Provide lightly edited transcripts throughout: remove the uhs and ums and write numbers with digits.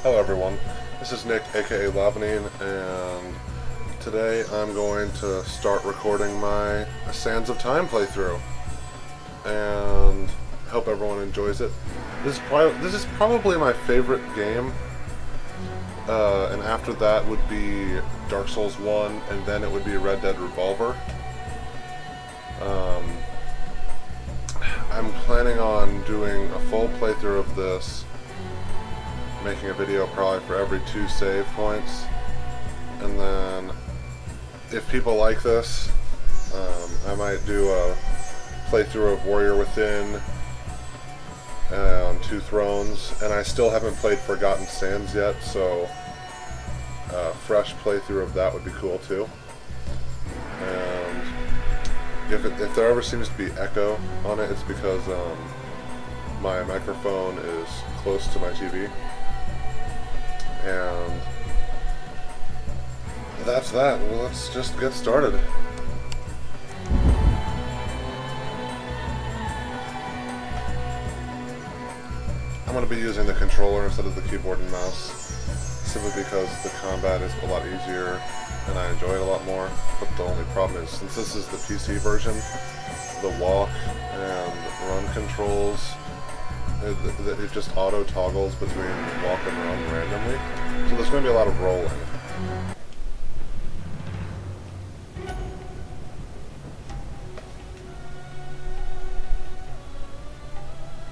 Hello everyone, this is Nick aka Lavanine, and today I'm going to start recording my Sands of Time playthrough, and hope everyone enjoys it. This is probably my favorite game, and after that would be Dark Souls 1, and then it would be Red Dead Revolver. I'm planning on doing a full playthrough of this, making a video probably for every 2 save points, and then if people like this, I might do a playthrough of Warrior Within on 2 Thrones, and I still haven't played Forgotten Sands yet, so a fresh playthrough of that would be cool too. And if there ever seems to be echo on it, it's because my microphone is close to my TV. And that's that. Well, let's just get started. I'm going to be using the controller instead of the keyboard and mouse, simply because the combat is a lot easier and I enjoy it a lot more. But the only problem is, since this is the PC version, the walk and run controls, it just auto toggles between walk and run randomly, so there's going to be a lot of rolling.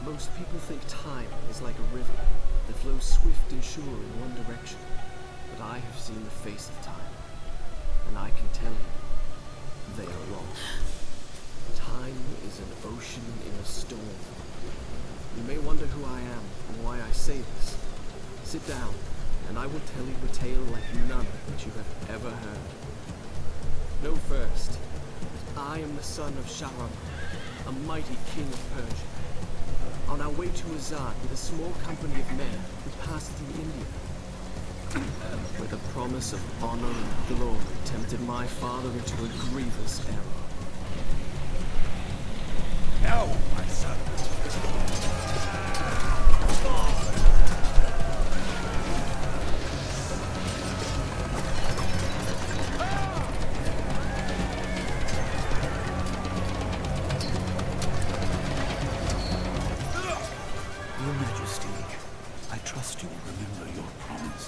Most people think time is like a river that flows swift and sure in one direction, but I have seen the face of time, and I can tell you, they are wrong. Time is an ocean in a storm. You may wonder who I am and why I say this. Sit down, and I will tell you a tale like none that you have ever heard. Know first, that I am the son of Sharam, a mighty king of Persia. On our way to Azad with a small company of men, we passed through India, where the promise of honor and glory tempted my father into a grievous error. No, my son. Your Majesty, I trust you will remember your promise.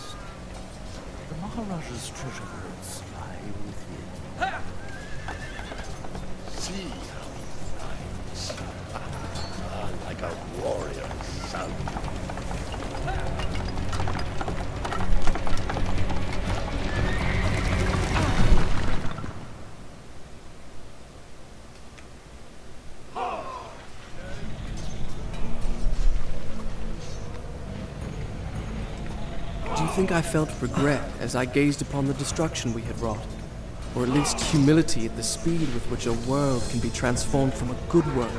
The Maharaja's treasure hoards lie within. See how he rides. Like a warrior son. Do you think I felt regret as I gazed upon the destruction we had wrought? Or at least humility at the speed with which a world can be transformed from a good world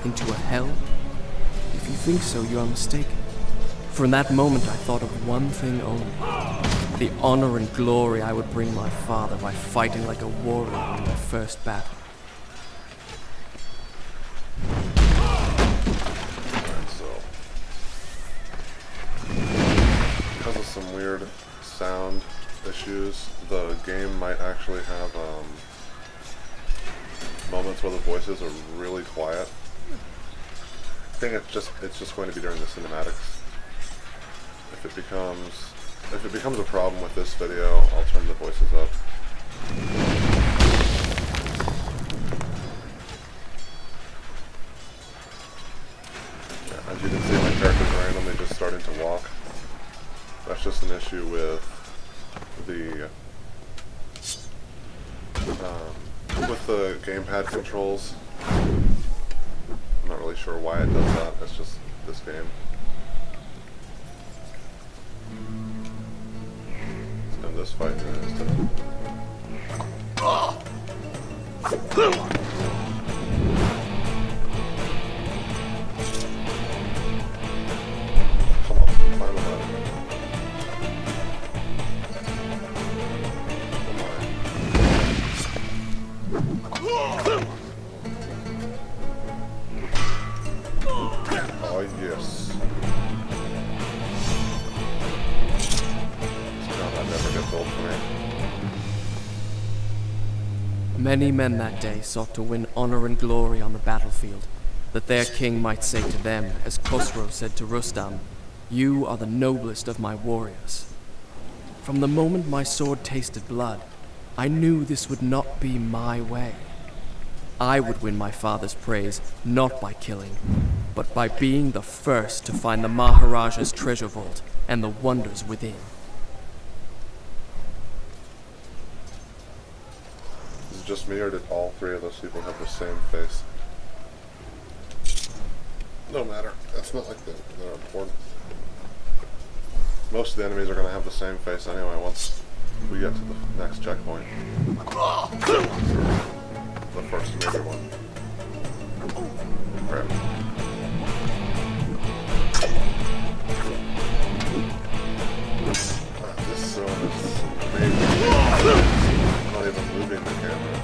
into a hell? If you think so, you are mistaken. For in that moment I thought of one thing only: the honor and glory I would bring my father by fighting like a warrior in their first battle. Because of some weird sound issues, the game might actually have moments where the voices are really quiet. I think it's just going to be during the cinematics. If it becomes a problem with this video, I'll turn the voices up. Yeah, as you can see, my character's randomly just starting to walk. That's just an issue with the gamepad controls. I'm not really sure why it does that. It's just this game. Let's end this fight in an instant. Come on, climb the ladder. Oh yes. Many men that day sought to win honor and glory on the battlefield, that their king might say to them, as Khosrow said to Rustam, "You are the noblest of my warriors." From the moment my sword tasted blood, I knew this would not be my way. I would win my father's praise not by killing, but by being the first to find the Maharaja's treasure vault and the wonders within. Is it just me, or did all three of those people have the same face? No matter. That's not like they're important. Most of the enemies are going to have the same face anyway once we get to the next checkpoint. The first major one. Crap. This zone is amazing. I'm not even moving the camera.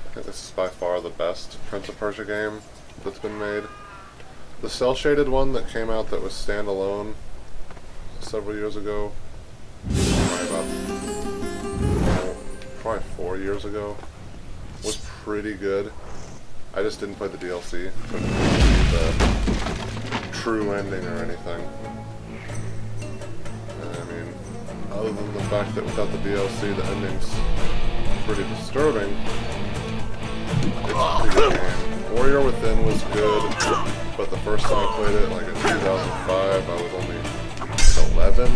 I think this is by far the best Prince of Persia game that's been made. The cel-shaded one that came out that was standalone several years ago, probably 4 years ago, was pretty good. I just didn't play the DLC, couldn't see the true ending or anything. And I mean, other than the fact that without the DLC the ending's pretty disturbing, it's a pretty good game. Warrior Within was good, but the first time I played it, like in 2005, I was only 11.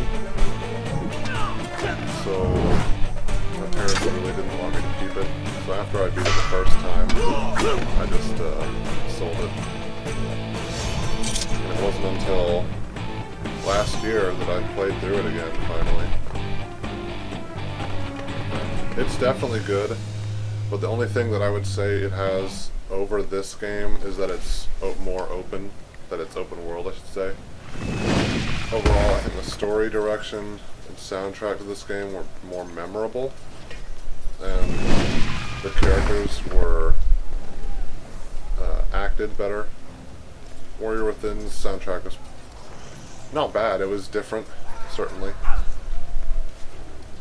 So my parents really didn't want me to keep it. So after I beat it the first time, I just sold it. And it wasn't until last year that I played through it again, finally. It's definitely good. But the only thing that I would say it has over this game is that it's more open, that it's open world, I should say. Overall, I think the story direction and soundtrack to this game were more memorable, and the characters were acted better. Warrior Within's soundtrack was not bad, it was different, certainly,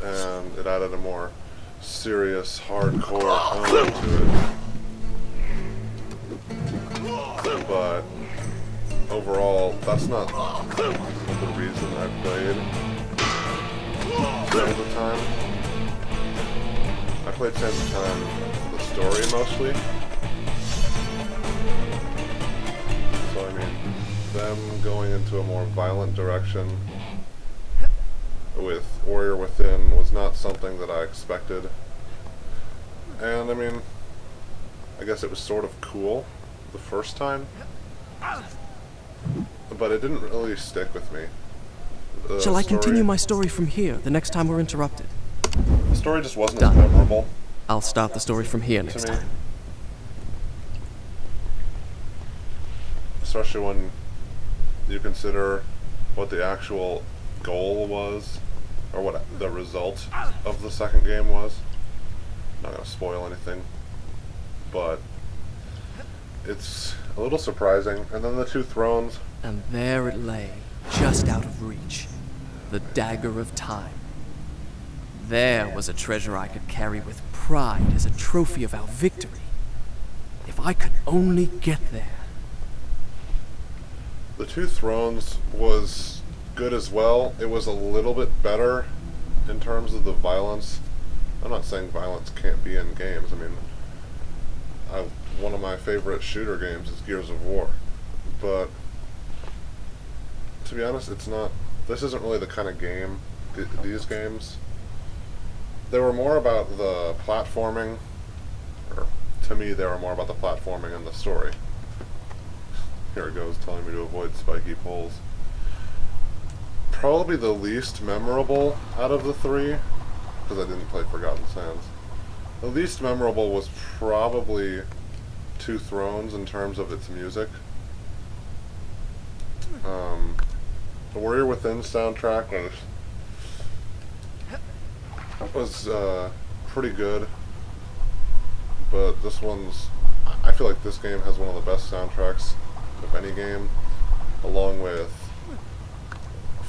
and it added a more serious, hardcore tone to it. But overall, that's not the reason I played Sands of Time. I played Sands of Time for the story mostly. So I mean, them going into a more violent direction with Warrior Within was not something that I expected. And I mean, I guess it was sort of cool the first time, but it didn't really stick with me. Shall I continue my story from here the next time we're interrupted? The story just wasn't Done. as memorable I'll start the story from here next to me. time. Especially when you consider what the actual goal was, or what the result of the second game was. Not gonna spoil anything, but it's a little surprising. And then the two thrones. And there it lay, just out of reach, the dagger of time. There was a treasure I could carry with pride as a trophy of our victory. If I could only get there. The Two Thrones was good as well. It was a little bit better in terms of the violence. I'm not saying violence can't be in games. I mean, one of my favorite shooter games is Gears of War. But to be honest, it's not. This isn't really the kind of game. These games, they were more about the platforming, or to me, they were more about the platforming and the story. Here it goes, telling me to avoid spiky poles. probably the least memorable out of the three, because I didn't play Forgotten Sands. The least memorable was probably Two Thrones in terms of its music. The Warrior Within soundtrack was pretty good, but this one's, I feel like this game has one of the best soundtracks of any game, along with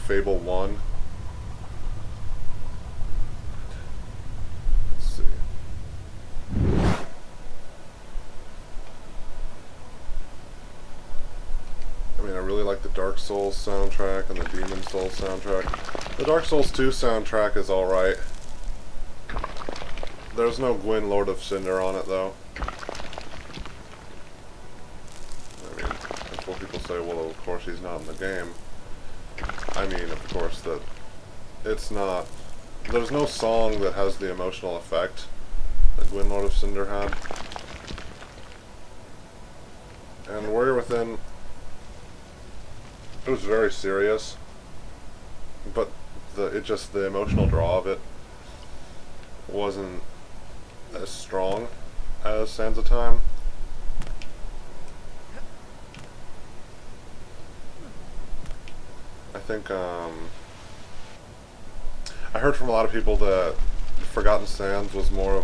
Fable 1. Let's see. I mean, I really like the Dark Souls soundtrack and the Demon Souls soundtrack. The Dark Souls 2 soundtrack is alright. There's no Gwyn, Lord of Cinder on it, though. I mean, that's what people say, well, of course he's not in the game. I mean, of course, that it's not. There's no song that has the emotional effect that Gwyn, Lord of Cinder had. And Warrior Within, it was very serious, but the emotional draw of it wasn't as strong as Sands of Time. I think I heard from a lot of people that Forgotten Sands was more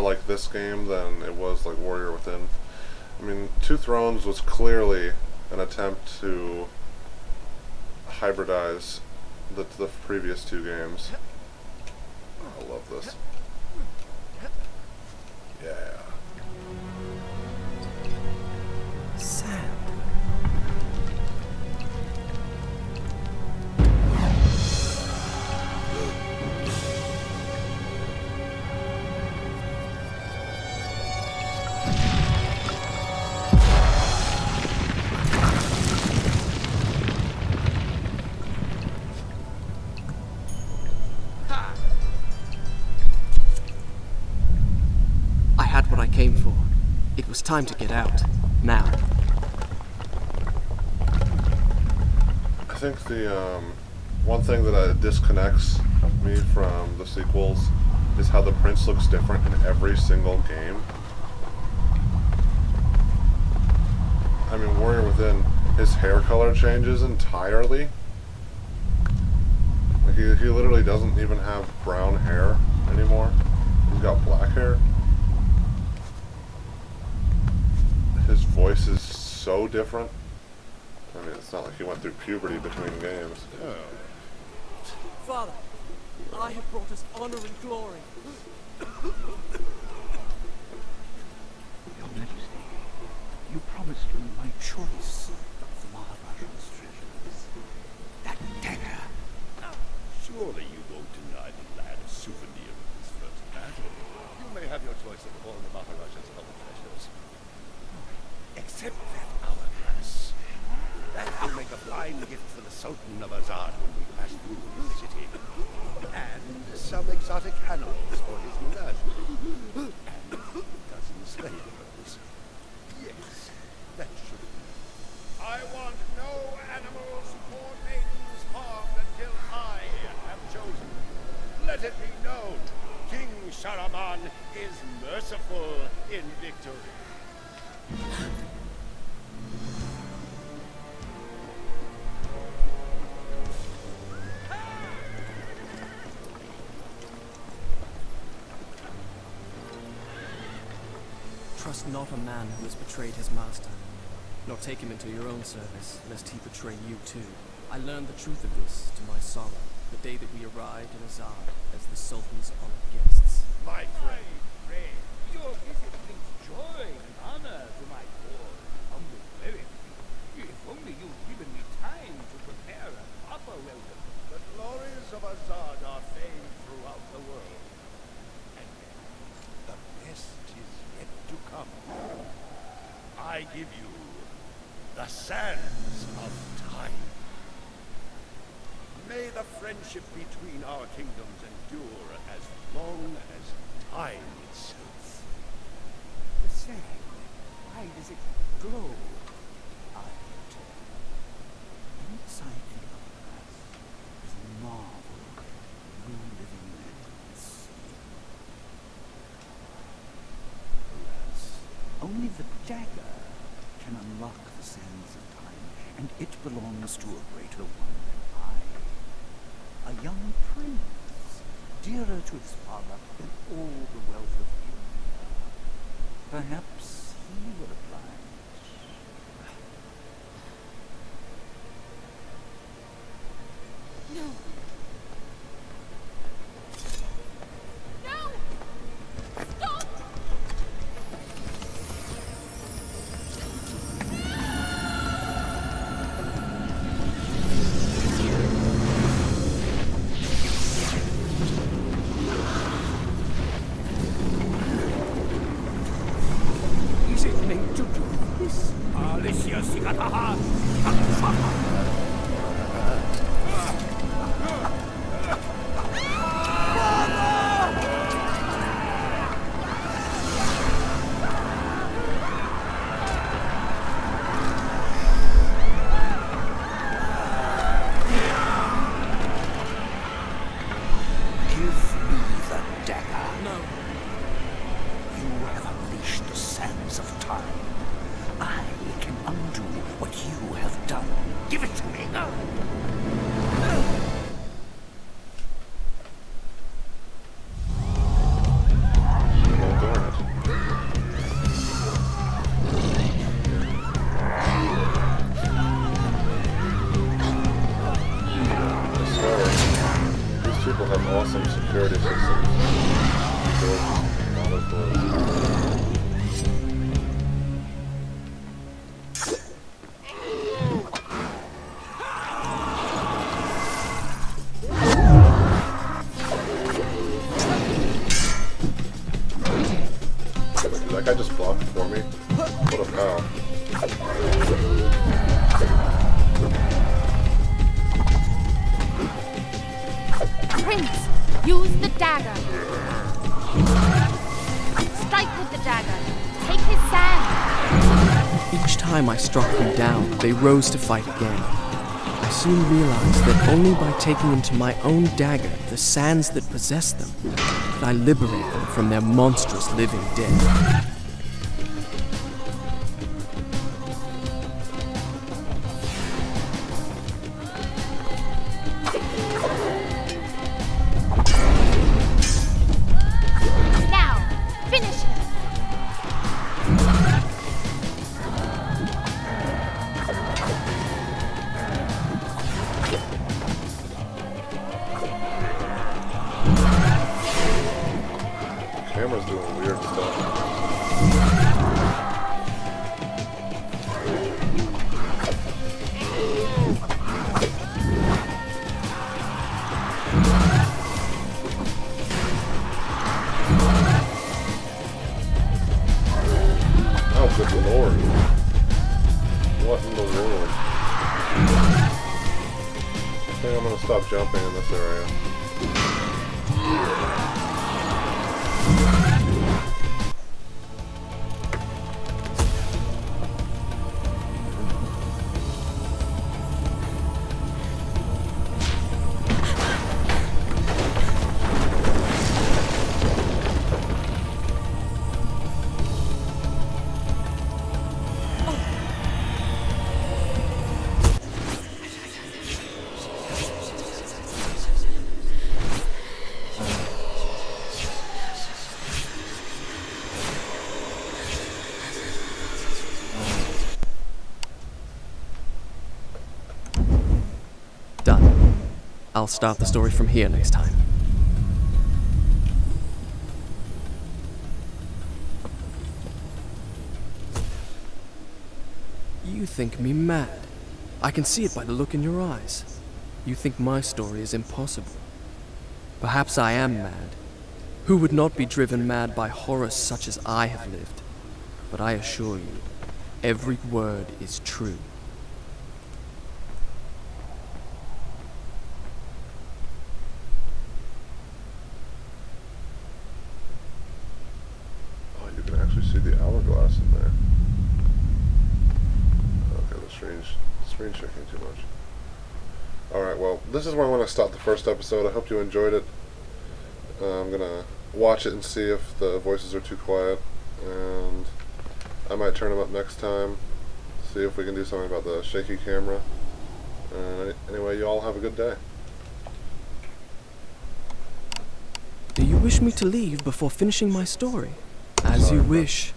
like this game than it was like Warrior Within. I mean, Two Thrones was clearly an attempt to hybridize the previous two games. I love this. Yeah. Sand. I had what I came for. It was time to get out. Now. I think the one thing that disconnects me from the sequels is how the prince looks different in every single game. I mean, Warrior Within, his hair color changes entirely. Like he literally doesn't even have brown hair anymore. He's got black hair. His voice is so different. I mean, it's not like he went through puberty between games. Father, I have brought us honor and glory. Your Majesty, you promised me my choice of the Maharaja's treasures. That dagger. Surely you won't deny the lad a souvenir of his first battle. You may have your choice of all the Maharaja's other treasures. Except that hourglass. That will make a fine gift for the Sultan of Azad when we pass through his city. And some exotic animals for his menagerie. And a dozen slave girls. Yes, that should be. I want no animals or maidens harmed until I have chosen. Let it be known, King Sharaman is merciful in victory. Trust not a man who has betrayed his master, nor take him into your own service, lest he betray you too. I learned the truth of this to my sorrow, the day that we arrived in Azad as the Sultan's honored guests. My friend, Your visit brings joy and honor to my poor, humble cleric. If only you'd given me time to prepare a proper welcome. the glories of Azad are famed throughout the world. And yet, the best is yet to come. I give you the Sands of Time. May the friendship between our kingdoms endure as long as time itself. The sand, why does it glow? I tell. Inside the hourglass dagger can unlock the sands of time, and it belongs to a greater one than I. A young prince, dearer to his father than all the wealth of India. Perhaps he will oblige. No. No! Stop! Is it meant to do this? Alicia Sigataha! Give me the dagger. No. You have unleashed the sands of time. I can undo what you have done. Give it to me. Oh, darn it. I swear, these people have awesome security systems. Doors, all those doors. Did that guy just block for me? What a pal. Prince, use the dagger. Strike with the dagger. Take his sand. Each time I struck them down, they rose to fight again. I soon realized that only by taking into my own dagger the sands that possess them, could I liberate them from their monstrous living dead. Now, finish him. Camera's doing weird stuff. Oh, good lord. What in the world? I think I'm gonna stop jumping in this area. Done. I'll start the story from here next time. You think me mad. I can see it by the look in your eyes. You think my story is impossible. Perhaps I am mad. Who would not be driven mad by horrors such as I have lived? But I assure you, every word is true. Oh, you can actually see the hourglass in there. Okay, the screen's shaking too much. Alright, well, this is where I want to stop the first episode. I hope you enjoyed it. I'm gonna watch it and see if the voices are too quiet. And I might turn them up next time. See if we can do something about the shaky camera. Anyway, you all have a good day. Do you wish me to leave before finishing my story? As you wish.